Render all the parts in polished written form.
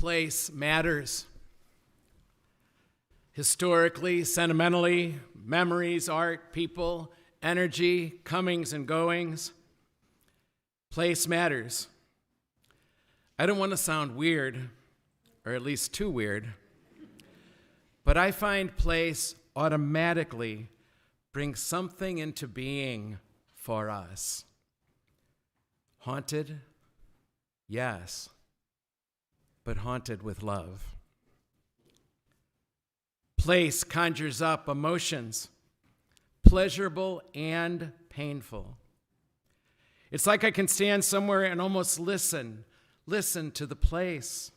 place matters. Historically, sentimentally, memories, art, people, energy, comings and goings. Place matters. I don't want to sound weird, or at least too weird, but I find place automatically brings something into being for us. Haunted? Yes, but haunted with love. Place conjures up emotions, pleasurable and painful. It's like I can stand somewhere and almost listen to the place,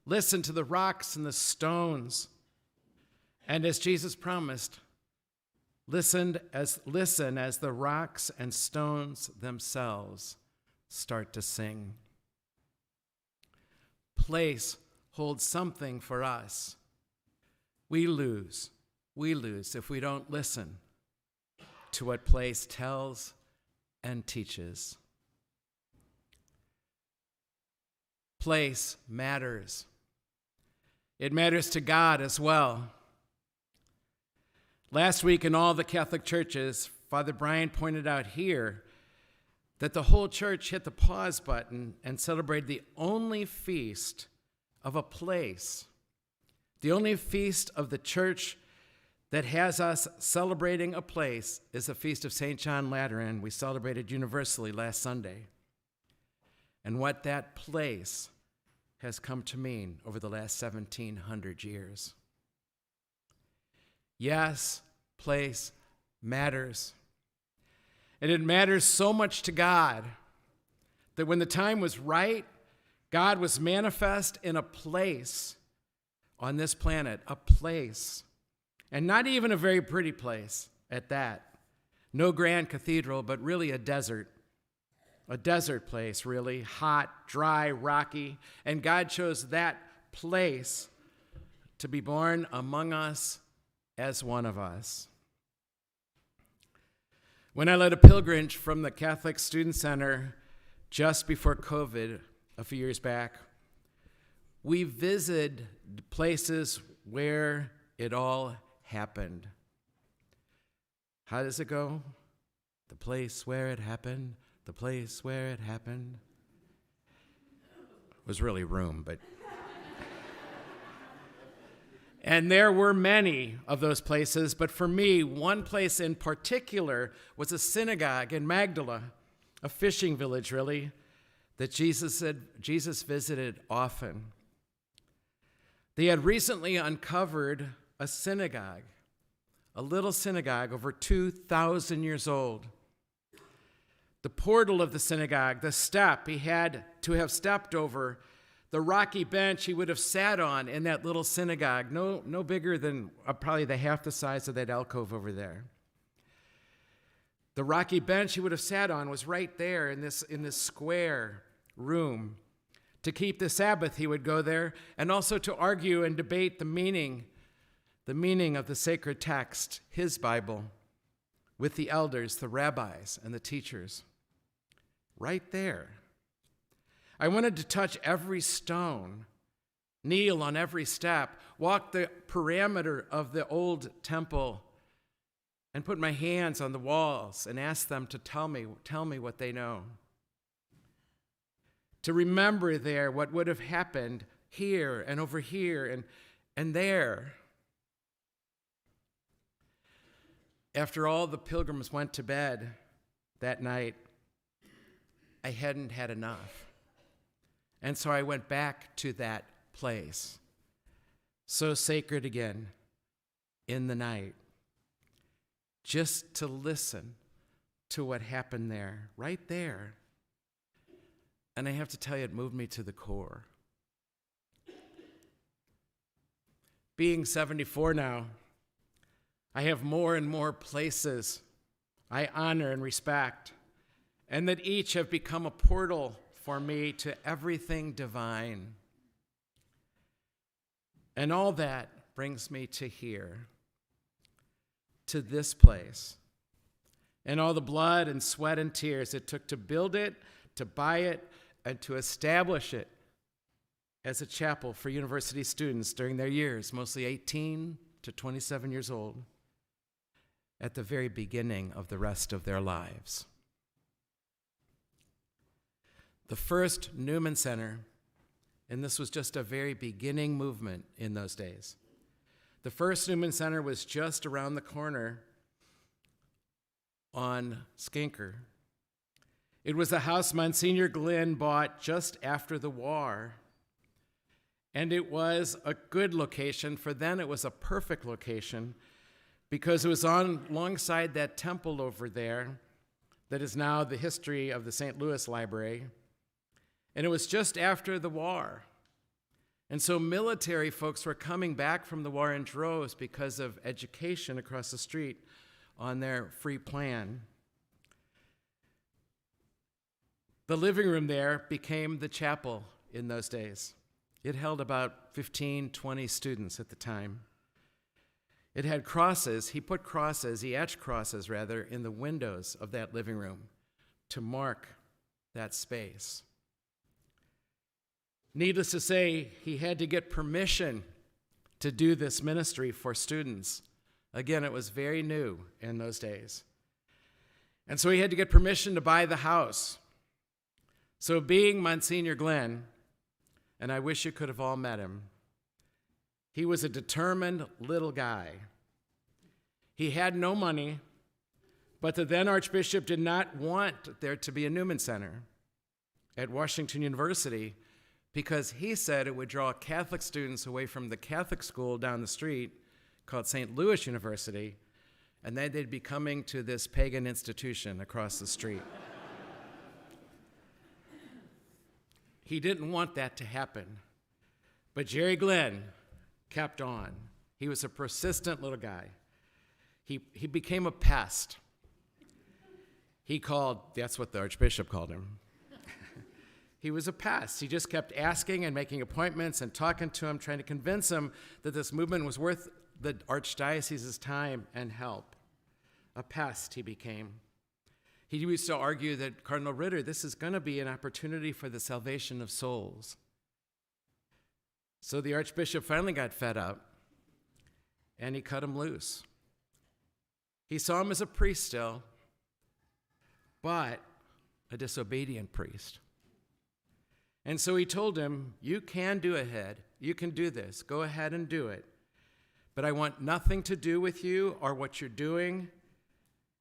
listen to the rocks and the stones. And as Jesus promised, listen as the rocks and stones themselves start to sing. Place holds something for us. We lose if we don't listen to what place tells and teaches. Place matters. It matters to God as well. Last week in all the Catholic churches, Father Brian pointed out here that the whole church hit the pause button and celebrated the only feast of a place, the only feast of the church that has us celebrating a place is the Feast of St. John Lateran. We celebrated universally last Sunday. And what that place has come to mean over the last 1,700 years. Yes, place matters. And it matters so much to God that when the time was right, God was manifest in a place on this planet, a place, and not even a very pretty place at that. No grand cathedral, but really a desert place, really, hot, dry, rocky, and God chose that place to be born among us as one of us. When I led a pilgrimage from the Catholic Student Center just before COVID a few years back, we visited places where it all happened. How does it go? The place where it happened, the place where it happened. It was really Rome, but... And there were many of those places, but for me, one place in particular was a synagogue in Magdala, a fishing village, really, that Jesus visited often. They had recently uncovered a synagogue, a little synagogue over 2,000 years old. The portal of the synagogue, the step he had to have stepped over, the rocky bench he would have sat on in that little synagogue, no bigger than probably the half the size of that alcove over there. The rocky bench he would have sat on was right there in this square room. To keep the Sabbath, he would go there, and also to argue and debate the meaning of the sacred text, his Bible, with the elders, the rabbis, and the teachers. Right there. I wanted to touch every stone, kneel on every step, walk the perimeter of the old temple, and put my hands on the walls and ask them to tell me what they know. To remember there what would have happened here and over here and there. After all the pilgrims went to bed that night, I hadn't had enough. And so I went back to that place, so sacred again, in the night, just to listen to what happened there, right there. And I have to tell you, it moved me to the core. Being 74 now, I have more and more places I honor and respect, and that each have become a portal for me to everything divine. And all that brings me to here, to this place, and all the blood and sweat and tears it took to build it, to buy it, and to establish it as a chapel for university students during their years, mostly 18 to 27 years old, at the very beginning of the rest of their lives. The first Newman Center, and this was just a very beginning movement in those days. The first Newman Center was just around the corner on Skinker. It was a house Monsignor Glenn bought just after the war. And it was a good location. For then, it was a perfect location because it was alongside that temple over there that is now the history of the St. Louis Library. And it was just after the war. And so military folks were coming back from the war in droves because of education across the street on their free plan. The living room there became the chapel in those days. It held about 15, 20 students at the time. It had crosses. He etched crosses in the windows of that living room to mark that space. Needless to say, he had to get permission to do this ministry for students. Again, it was very new in those days. And so he had to get permission to buy the house. So being Monsignor Glenn, and I wish you could have all met him, he was a determined little guy. He had no money, but the then Archbishop did not want there to be a Newman Center at Washington University because he said it would draw Catholic students away from the Catholic school down the street called St. Louis University, and then they'd be coming to this pagan institution across the street. He didn't want that to happen, but Jerry Glenn kept on. He was a persistent little guy. He became a pest. That's what the Archbishop called him. He was a pest. He just kept asking and making appointments and talking to him, trying to convince him that this movement was worth the archdiocese's time and help. A pest he became. He used to argue that Cardinal Ritter, this is going to be an opportunity for the salvation of souls. So the Archbishop finally got fed up, and he cut him loose. He saw him as a priest still, but a disobedient priest. And so he told him, you can do this, go ahead and do it. But I want nothing to do with you or what you're doing.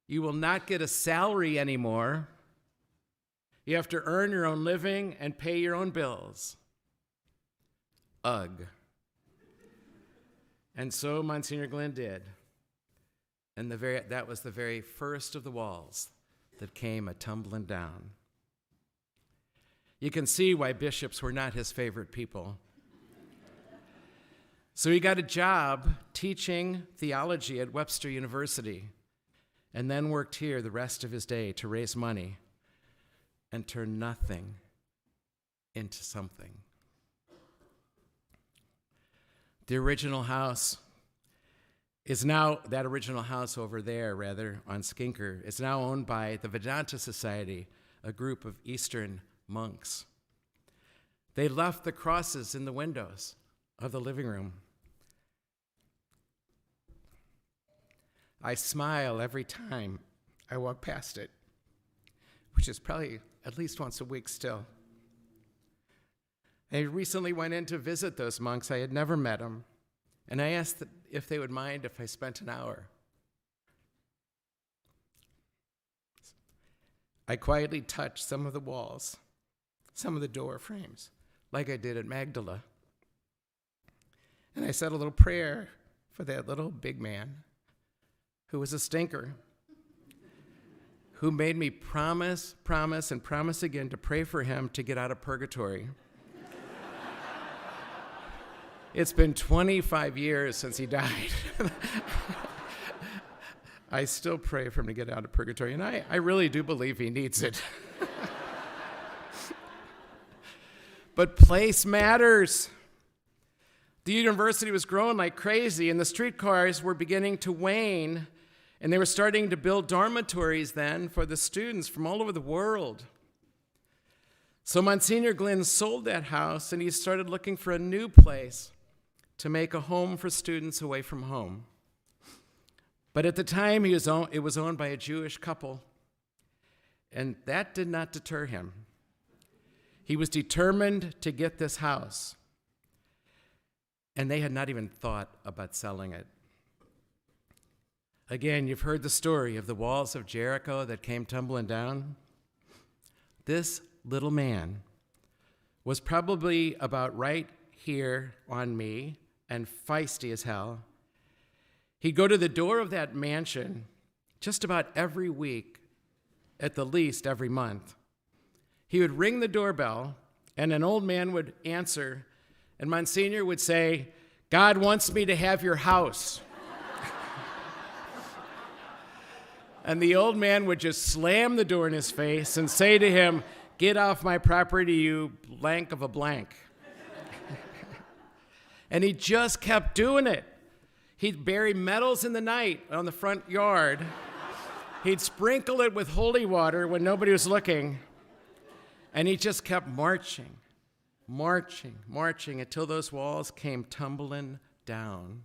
You will not get a salary anymore. You have to earn your own living and pay your own bills. Ugh. And so Monsignor Glenn did. And that was the very first of the walls that came a-tumbling down. You can see why bishops were not his favorite people. So he got a job teaching theology at Webster University and then worked here the rest of his day to raise money and turn nothing into something. The original house that original house over there, on Skinker, is now owned by the Vedanta Society, a group of Eastern monks. They left the crosses in the windows of the living room. I smile every time I walk past it, which is probably at least once a week still. I recently went in to visit those monks. I had never met them, and I asked if they would mind if I spent an hour. I quietly touched some of the walls, some of the door frames, like I did at Magdala. And I said a little prayer for that little big man who was a stinker, who made me promise again to pray for him to get out of purgatory. It's been 25 years since he died. I still pray for him to get out of purgatory, and I really do believe he needs it. But place matters. The university was growing like crazy, and the streetcars were beginning to wane, and they were starting to build dormitories then for the students from all over the world. So Monsignor Glynn sold that house, and he started looking for a new place to make a home for students away from home. But at the time, it was owned by a Jewish couple, and that did not deter him. He was determined to get this house, and they had not even thought about selling it. Again, you've heard the story of the walls of Jericho that came tumbling down. This little man was probably about right here on me and feisty as hell. He'd go to the door of that mansion just about every week, at the least every month. He would ring the doorbell, and an old man would answer, and Monsignor would say, "God wants me to have your house." And the old man would just slam the door in his face and say to him, "Get off my property, you blank of a blank." And he just kept doing it. He'd bury medals in the night on the front yard. He'd sprinkle it with holy water when nobody was looking. And he just kept marching until those walls came tumbling down.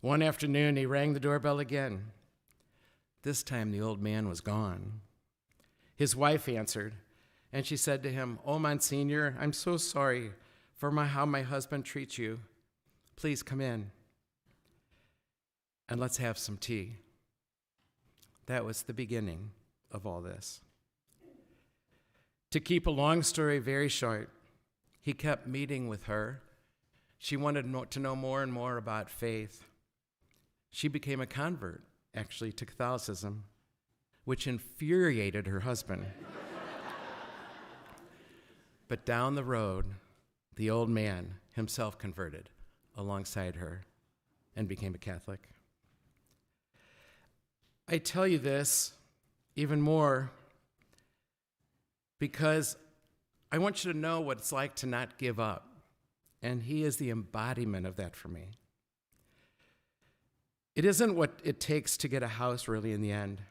One afternoon, he rang the doorbell again. This time, the old man was gone. His wife answered, and she said to him, "Oh, Monsignor, I'm so sorry for how my husband treats you. Please come in, and let's have some tea." That was the beginning of all this. To keep a long story very short, he kept meeting with her. She wanted to know more and more about faith. She became a convert, actually, to Catholicism, which infuriated her husband. But down the road, the old man himself converted alongside her and became a Catholic. I tell you this even more because I want you to know what it's like to not give up. And he is the embodiment of that for me. It isn't what it takes to get a house really in the end,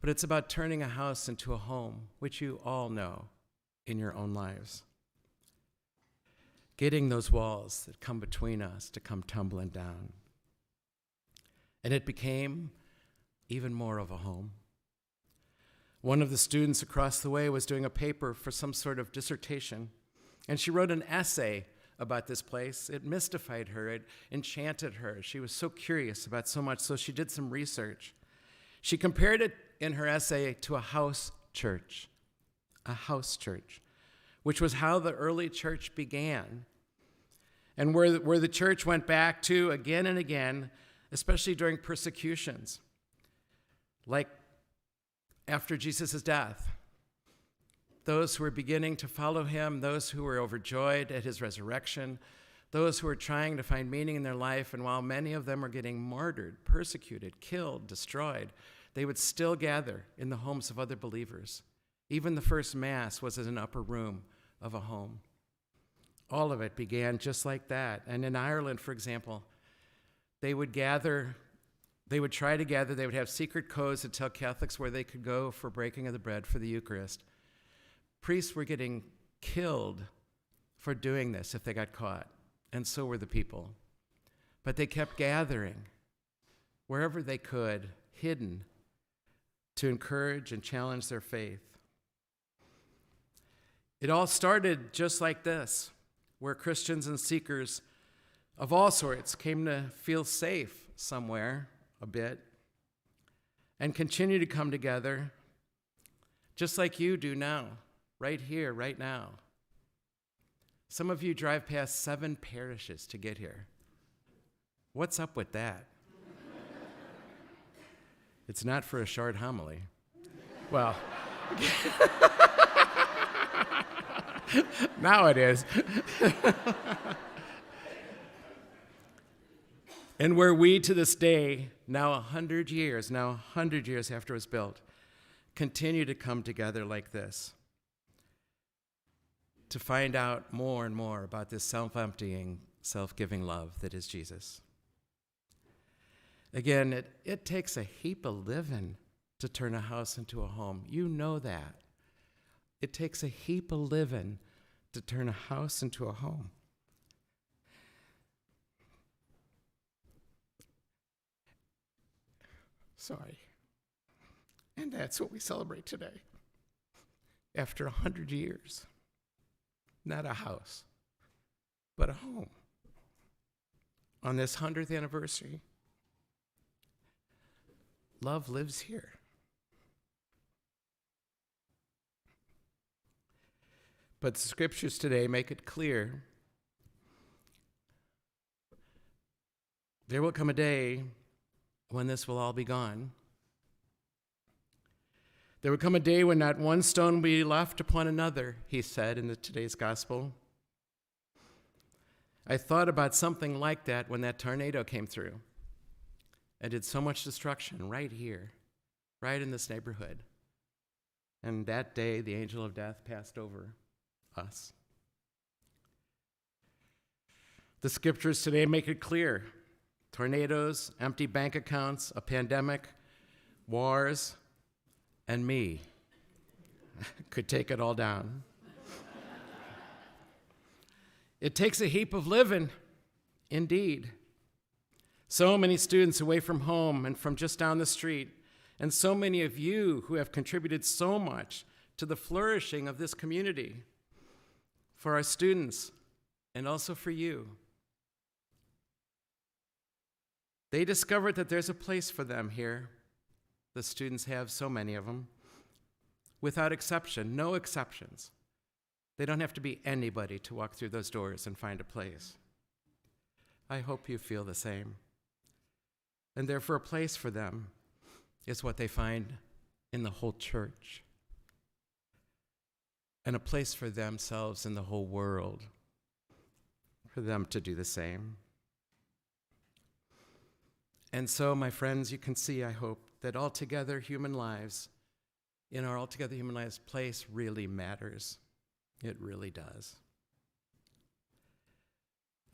but it's about turning a house into a home, which you all know in your own lives. Getting those walls that come between us to come tumbling down. And it became even more of a home. One of the students across the way was doing a paper for some sort of dissertation, and she wrote an essay about this place. It mystified her, it enchanted her. She was so curious about so much, so she did some research. She compared it in her essay to a house church, which was how the early church began, and where the church went back to again and again, especially during persecutions, like after Jesus' death. Those who were beginning to follow him, those who were overjoyed at his resurrection, those who were trying to find meaning in their life, and while many of them were getting martyred, persecuted, killed, destroyed, they would still gather in the homes of other believers. Even the first Mass was in an upper room of a home. All of it began just like that. And in Ireland, for example, they would try to gather, they would have secret codes to tell Catholics where they could go for breaking of the bread for the Eucharist. Priests were getting killed for doing this if they got caught, and so were the people. But they kept gathering wherever they could, hidden, to encourage and challenge their faith. It all started just like this, where Christians and seekers of all sorts came to feel safe somewhere a bit and continue to come together just like you do now, right here, right now. Some of you drive past 7 parishes to get here. What's up with that? It's not for a short homily. Well, now it is. And where we to this day, now 100 years after it was built, continue to come together like this to find out more and more about this self-emptying, self-giving love that is Jesus. Again, it takes a heap of living to turn a house into a home. You know that. It takes a heap of living to turn a house into a home. Sorry. And that's what we celebrate today. After 100 years, not a house, but a home. On this 100th anniversary, love lives here. But the scriptures today make it clear there will come a day when this will all be gone. There will come a day when not one stone will be left upon another, he said in today's gospel. I thought about something like that when that tornado came through and did so much destruction right here, right in this neighborhood. And that day, the angel of death passed over us. The scriptures today make it clear. Tornadoes, empty bank accounts, a pandemic, wars, and me could take it all down. It takes a heap of living, indeed. So many students away from home and from just down the street, and so many of you who have contributed so much to the flourishing of this community, for our students, and also for you. They discovered that there's a place for them here. The students have so many of them. Without exception, no exceptions. They don't have to be anybody to walk through those doors and find a place. I hope you feel the same. And therefore, a place for them is what they find in the whole church, and a place for themselves in the whole world, for them to do the same. And so, my friends, you can see, I hope, that altogether human lives, in our altogether human lives, place really matters. It really does.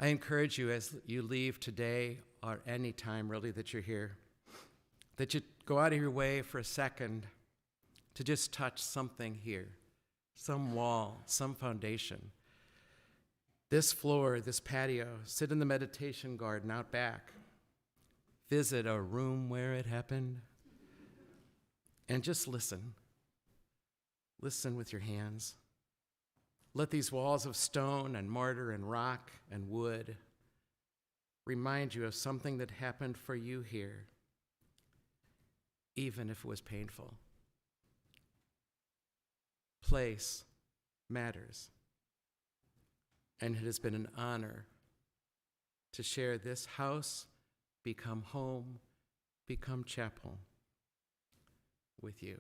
I encourage you as you leave today, or any time really that you're here, that you go out of your way for a second to just touch something here, some wall, some foundation. This floor, this patio, sit in the meditation garden out back. Visit a room where it happened, and just listen. Listen with your hands. Let these walls of stone and mortar and rock and wood remind you of something that happened for you here, even if it was painful. Place matters, and it has been an honor to share this house, become home, become chapel with you.